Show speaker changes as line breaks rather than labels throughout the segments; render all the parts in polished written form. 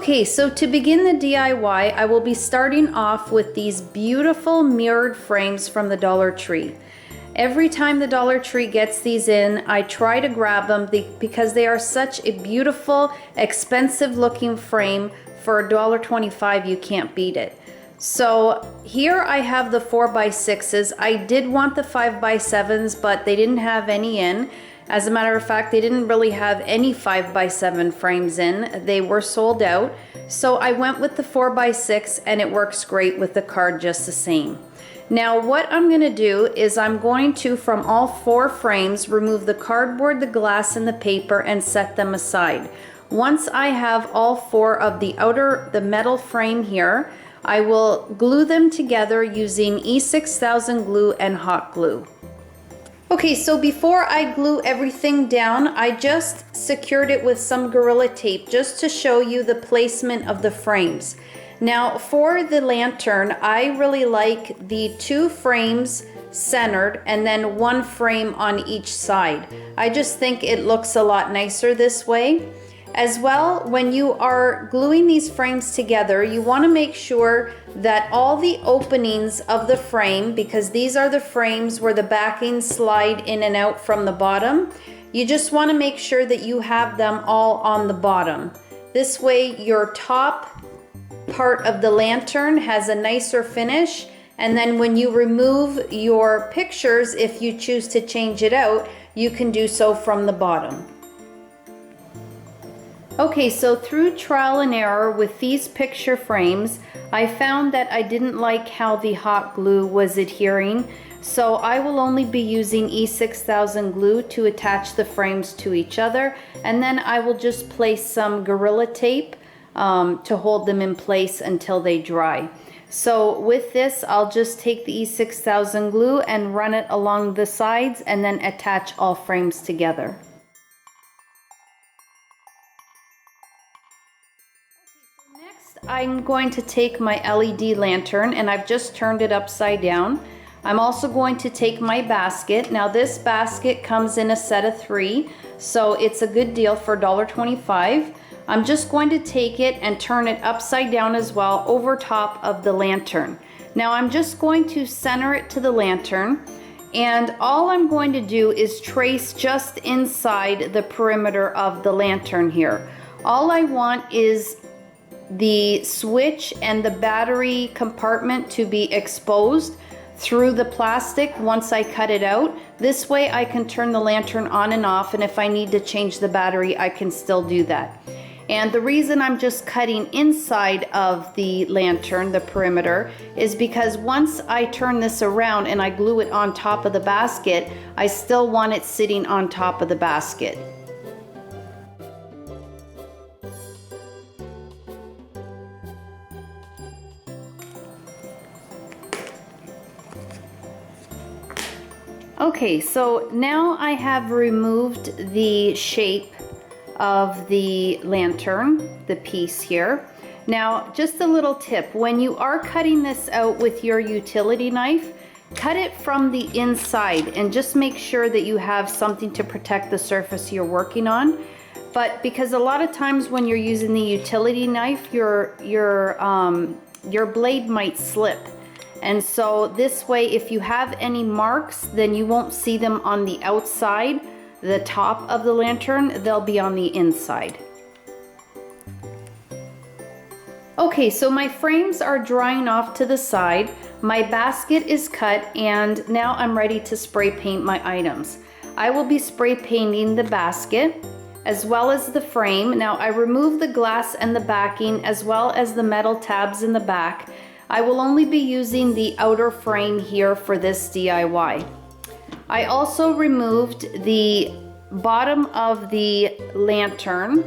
Okay, so to begin the DIY, I will be starting off with these beautiful mirrored frames from the Dollar Tree. Every time the Dollar Tree gets these in, I try to grab them because they are such a beautiful, expensive looking frame. For $1.25, you can't beat it. So here I have the 4x6s. I did want the 5x7s, but they didn't have any in. As a matter of fact, they didn't really have any 5x7 frames in. They were sold out. So I went with the 4x6 and it works great with the card just the same. Now what I'm going to do is I'm going to, from all 4 frames, remove the cardboard, the glass, and the paper and set them aside. Once I have all 4 of the metal frame here, I will glue them together using E6000 glue and hot glue. Okay, so before I glue everything down, I just secured it with some Gorilla Tape just to show you the placement of the frames. Now for the lantern, I really like the 2 frames centered and then 1 frame on each side. I just think it looks a lot nicer this way. As well, when you are gluing these frames together, you want to make sure that all the openings of the frame, because these are the frames where the backings slide in and out from the bottom, you just want to make sure that you have them all on the bottom. This way your top part of the lantern has a nicer finish, and then when you remove your pictures, if you choose to change it out, you can do so from the bottom. Okay, so through trial and error with these picture frames, I found that I didn't like how the hot glue was adhering, so I will only be using E6000 glue to attach the frames to each other, and then I will just place some Gorilla Tape to hold them in place until they dry. So with this, I'll just take the E6000 glue and run it along the sides and then attach all frames together. I'm going to take my LED lantern and I've just turned it upside down. I'm also going to take my basket. Now this basket comes in a set of 3, so it's a good deal for $1.25. I'm just going to take it and turn it upside down as well over top of the lantern. Now I'm just going to center it to the lantern, and all I'm going to do is trace just inside the perimeter of the lantern here. All I want is the switch and the battery compartment to be exposed through the plastic once I cut it out. This way I can turn the lantern on and off, and if I need to change the battery, I can still do that. And the reason I'm just cutting inside of the lantern, the perimeter, is because once I turn this around and I glue it on top of the basket, I still want it sitting on top of the basket. Okay, so now I have removed the shape of the lantern, the piece here. Now, just a little tip, when you are cutting this out with your utility knife, cut it from the inside and just make sure that you have something to protect the surface you're working on. But because a lot of times when you're using the utility knife, your blade might slip. And so this way, if you have any marks, then you won't see them on the outside, the top of the lantern, they'll be on the inside. Okay, so my frames are drying off to the side, my basket is cut, and now I'm ready to spray paint my items. I will be spray painting the basket as well as the frame. Now I removed the glass and the backing as well as the metal tabs in the back. I will only be using the outer frame here for this DIY. I also removed the bottom of the lantern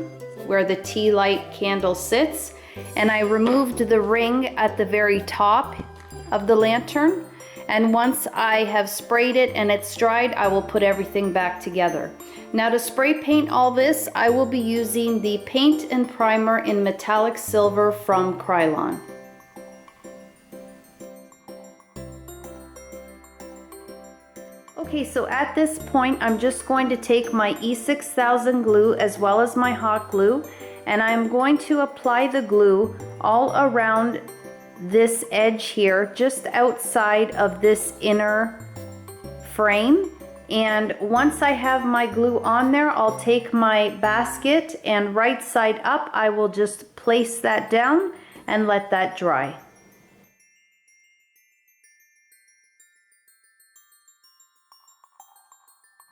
where the tea light candle sits, and I removed the ring at the very top of the lantern. And once I have sprayed it and it's dried, I will put everything back together. Now to spray paint all this, I will be using the paint and primer in metallic silver from Krylon. Okay, so at this point, I'm just going to take my E6000 glue as well as my hot glue, and I'm going to apply the glue all around this edge here, just outside of this inner frame. And once I have my glue on there, I'll take my basket and right side up, I will just place that down and let that dry.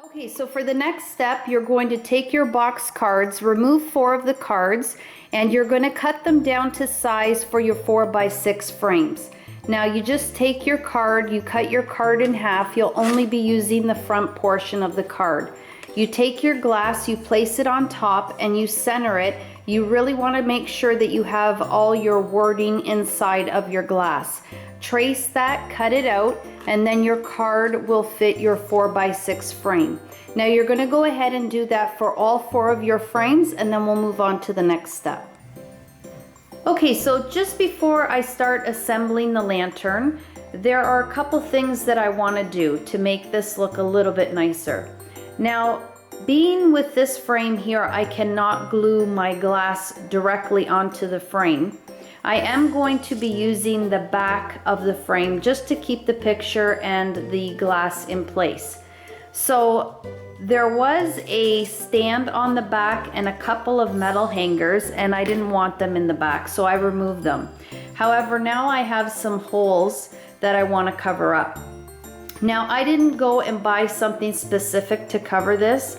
Okay, so for the next step, you're going to take your box cards, remove 4 of the cards, and you're going to cut them down to size for your 4x6 frames. Now you just take your card, you cut your card in half. You'll only be using the front portion of the card. You take your glass, you place it on top, and you center it. You really want to make sure that you have all your wording inside of your glass. Trace that, cut it out, and then your card will fit your 4x6 frame. Now you're going to go ahead and do that for all 4 of your frames, and then we'll move on to the next step. Okay, so just before I start assembling the lantern, there are a couple things that I want to do to make this look a little bit nicer. Now, being with this frame here, I cannot glue my glass directly onto the frame. I am going to be using the back of the frame just to keep the picture and the glass in place. So there was a stand on the back and a couple of metal hangers, and I didn't want them in the back, so I removed them. However, now I have some holes that I want to cover up. Now, I didn't go and buy something specific to cover this.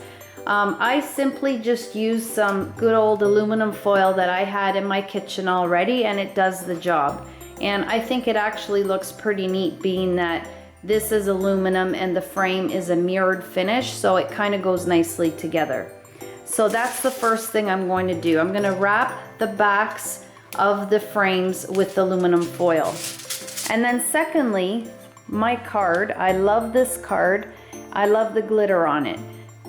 I simply just used some good old aluminum foil that I had in my kitchen already, and it does the job. And I think it actually looks pretty neat, being that this is aluminum and the frame is a mirrored finish, so it kind of goes nicely together. So that's the first thing I'm going to do. I'm going to wrap the backs of the frames with aluminum foil. And then secondly, my card. I love this card. I love the glitter on it.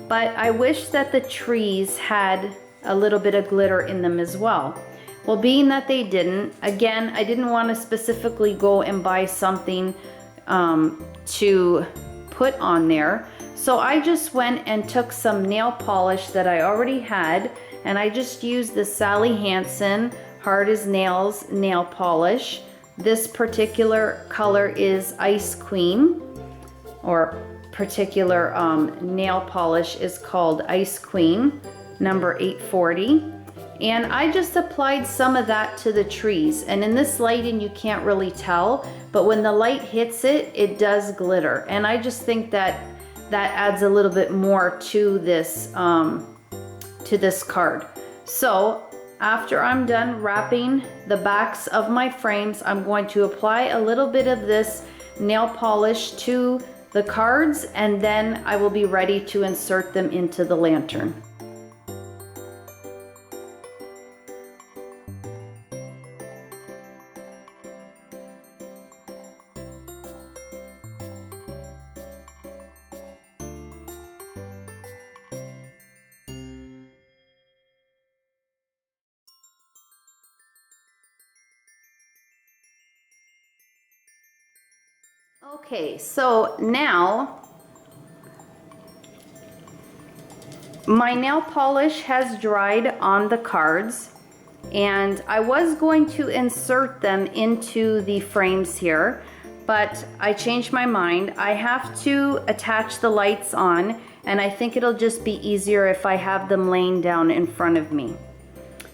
But I wish that the trees had a little bit of glitter in them as well. Well, being that they didn't, again, I didn't want to specifically go and buy something to put on there. So I just went and took some nail polish that I already had, and I just used the Sally Hansen Hard as Nails nail polish. This particular color is Ice Queen, or particular nail polish is called Ice Queen, number 840. And I just applied some of that to the trees. And in this lighting, you can't really tell, but when the light hits it, it does glitter. And I just think that that adds a little bit more to this card. So after I'm done wrapping the backs of my frames, I'm going to apply a little bit of this nail polish to the cards, and then I will be ready to insert them into the lantern. Okay, so now my nail polish has dried on the cards, and I was going to insert them into the frames here, but I changed my mind. I have to attach the lights on, and I think it'll just be easier if I have them laying down in front of me.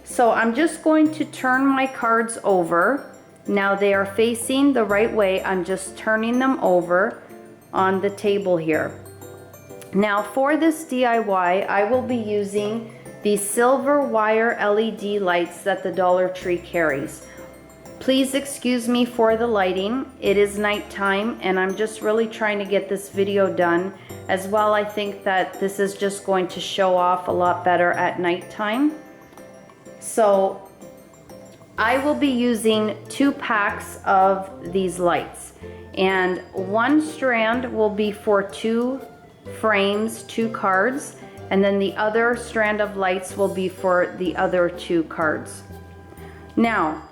So I'm just going to turn my cards over. Now they are facing the right way. I'm just turning them over on the table here. Now for this DIY, I will be using the silver wire LED lights that the Dollar Tree carries. Please excuse me for the lighting. It is nighttime, and I'm just really trying to get this video done. As well, I think that this is just going to show off a lot better at nighttime. So I will be using 2 packs of these lights, and 1 strand will be for 2 frames, 2 cards, and then the other strand of lights will be for the other 2 cards. Now,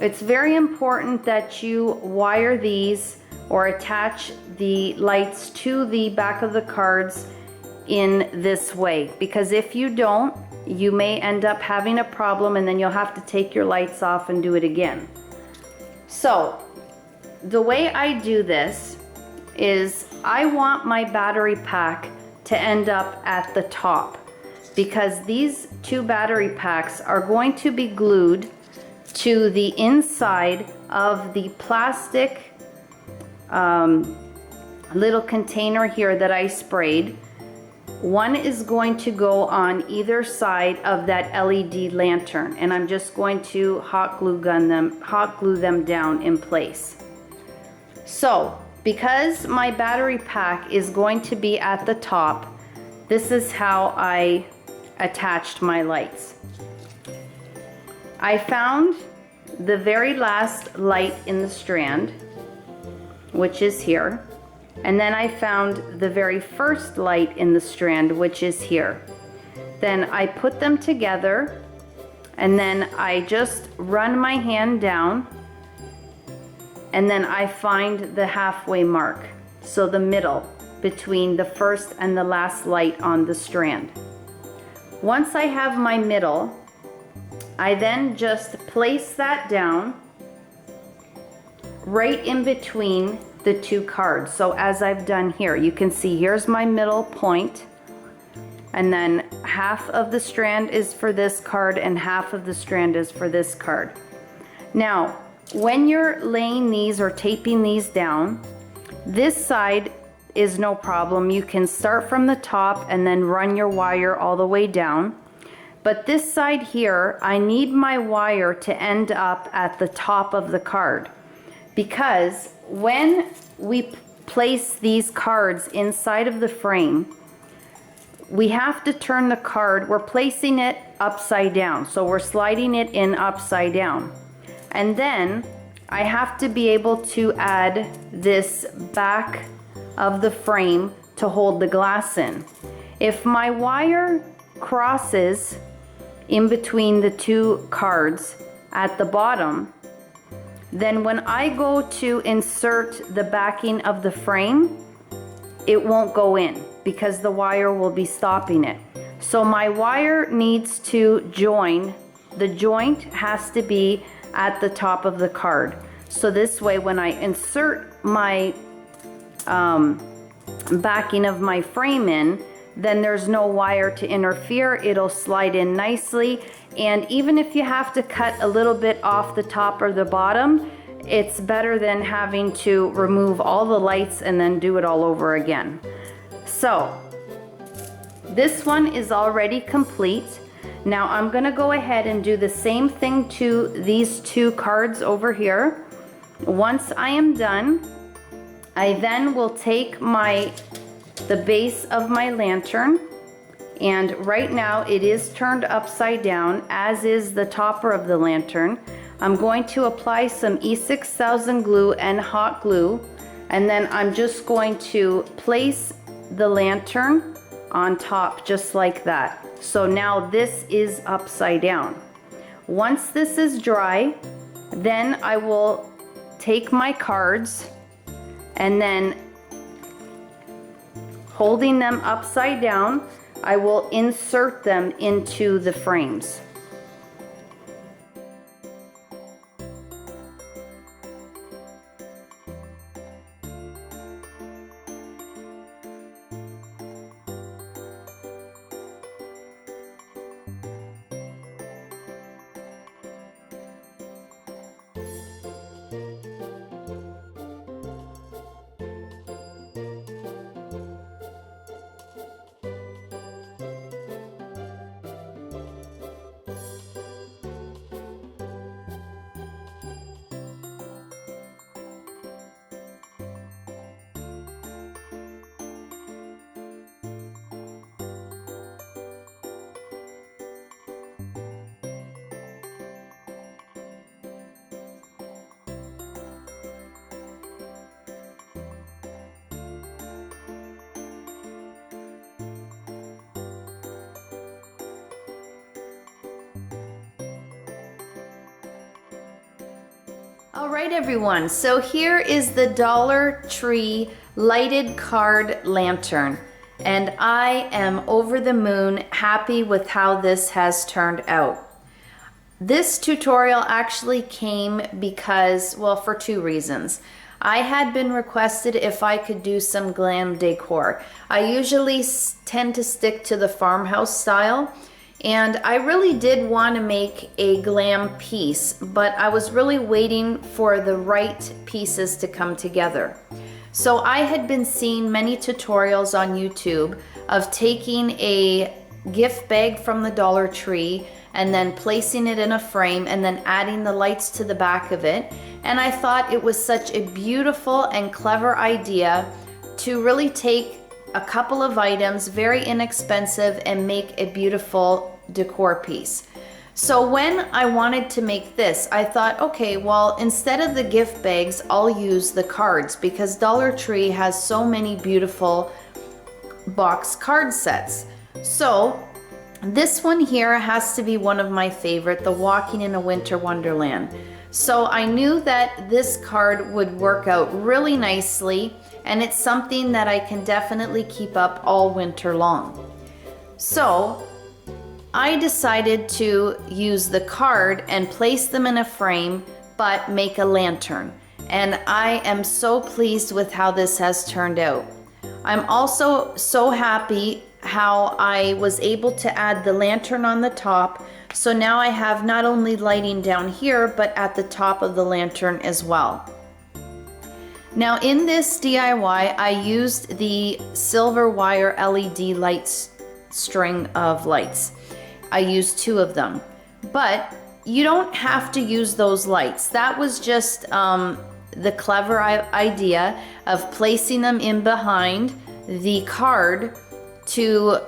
it's very important that you wire these or attach the lights to the back of the cards in this way, because if you don't, you may end up having a problem, and then you'll have to take your lights off and do it again. So the way I do this is I want my battery pack to end up at the top, because these two battery packs are going to be glued to the inside of the plastic little container here that I sprayed. One is going to go on either side of that LED lantern, and I'm just going to hot glue them down in place. So because my battery pack is going to be at the top, this is how I attached my lights. I found the very last light in the strand, which is here. And then I found the very first light in the strand, which is here. Then I put them together, and then I just run my hand down, and then I find the halfway mark, so the middle between the first and the last light on the strand. Once I have my middle, I then just place that down right in between the two cards. So as I've done here, you can see here's my middle point, and then half of the strand is for this card and half of the strand is for this card. Now, when you're laying these or taping these down, this side is no problem. You can start from the top and then run your wire all the way down. But this side here, I need my wire to end up at the top of the card, because when we place these cards inside of the frame, we have to turn the card. We're placing it upside down, so we're sliding it in upside down. And then I have to be able to add this back of the frame to hold the glass in. If my wire crosses in between the two cards at the bottom, then when I go to insert the backing of the frame, it won't go in because the wire will be stopping it. So my wire needs to join. The joint has to be at the top of the card. So this way, when I insert my backing of my frame in, then there's no wire to interfere. It'll slide in nicely. And even if you have to cut a little bit off the top or the bottom, it's better than having to remove all the lights and then do it all over again. So this one is already complete. Now I'm gonna go ahead and do the same thing to these two cards over here. Once I am done, I then will take the base of my lantern, and right now it is turned upside down, as is the topper of the lantern. I'm going to apply some E6000 glue and hot glue, and then I'm just going to place the lantern on top just like that. So now this is upside down. Once this is dry, then I will take my cards and then, holding them upside down, I will insert them into the frames. All right, everyone, so here is the Dollar Tree lighted card lantern. and I am over the moon happy with how this has turned out. This tutorial actually came because, well, for two reasons. I had been requested if I could do some glam decor. I usually tend to stick to the farmhouse style, and I really did want to make a glam piece, but I was really waiting for the right pieces to come together. So I had been seeing many tutorials on YouTube of taking a gift bag from the Dollar Tree and then placing it in a frame and then adding the lights to the back of it. And I thought it was such a beautiful and clever idea to really take a couple of items, very inexpensive, and make a beautiful decor piece. So when I wanted to make this, I thought, okay, well, instead of the gift bags, I'll use the cards, because Dollar Tree has so many beautiful box card sets. So this one here has to be one of my favorite, the Walking in a Winter Wonderland. So I knew that this card would work out really nicely, and it's something that I can definitely keep up all winter long. So I decided to use the card and place them in a frame, but make a lantern. And I am so pleased with how this has turned out. I'm also so happy how I was able to add the lantern on the top. So now I have not only lighting down here, but at the top of the lantern as well. Now in this DIY, I used the silver wire LED lights, string of lights. I used 2 of them, but you don't have to use those lights. That was just the clever idea of placing them in behind the card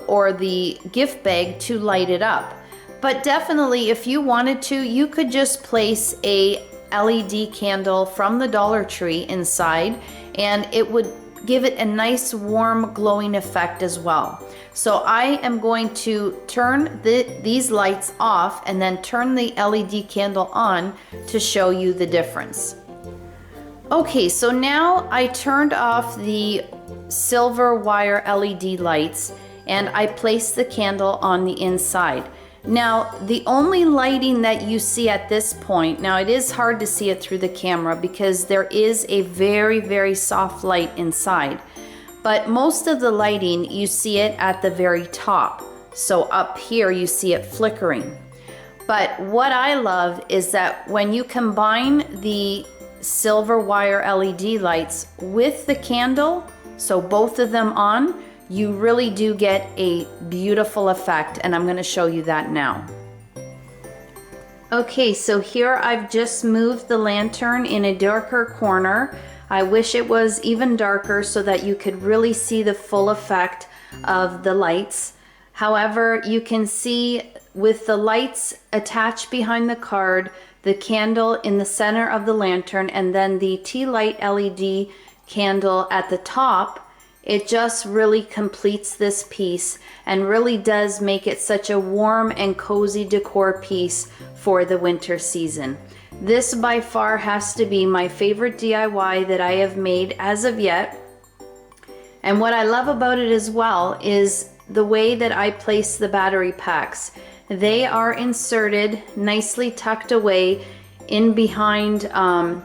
or the gift bag to light it up. But definitely, if you wanted to, you could just place a LED candle from the Dollar Tree inside, and it would give it a nice warm glowing effect as well. So I am going to turn these lights off and then turn the LED candle on to show you the difference. Okay, so now I turned off the silver wire LED lights and I placed the candle on the inside. Now, the only lighting that you see at this point, now it is hard to see it through the camera because there is a very, very soft light inside. But most of the lighting, you see it at the very top. So up here, you see it flickering. But what I love is that when you combine the silver wire LED lights with the candle, so both of them on, you really do get a beautiful effect, and I'm going to show you that now. Okay, so here I've just moved the lantern in a darker corner. I wish it was even darker so that you could really see the full effect of the lights. However, you can see with the lights attached behind the card, the candle in the center of the lantern, and then the tea light LED candle at the top, it just really completes this piece and really does make it such a warm and cozy decor piece for the winter season. This by far has to be my favorite DIY that I have made as of yet. And what I love about it as well is the way that I place the battery packs. They are inserted, nicely tucked away in behind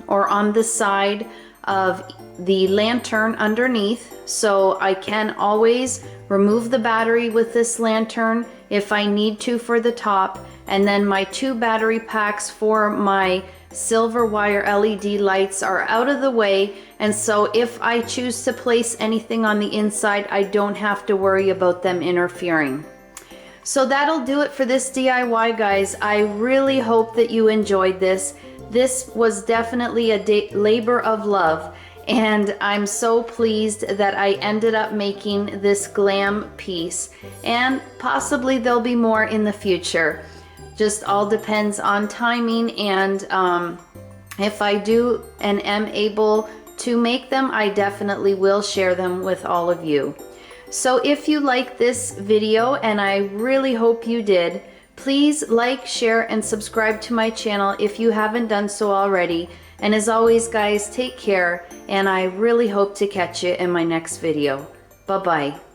or on the side of the lantern underneath, so I can always remove the battery with this lantern if I need to for the top, and then my 2 battery packs for my silver wire LED lights are out of the way, and so if I choose to place anything on the inside, I don't have to worry about them interfering. So that'll do it for this DIY, guys. I really hope that you enjoyed this. This was definitely a labor of love, and I'm so pleased that I ended up making this glam piece, and possibly there'll be more in the future. Just all depends on timing, and if I do and am able to make them, I definitely will share them with all of you. So if you like this video, and I really hope you did, please like, share, and subscribe to my channel if you haven't done so already. And as always, guys, take care, and I really hope to catch you in my next video. Bye-bye.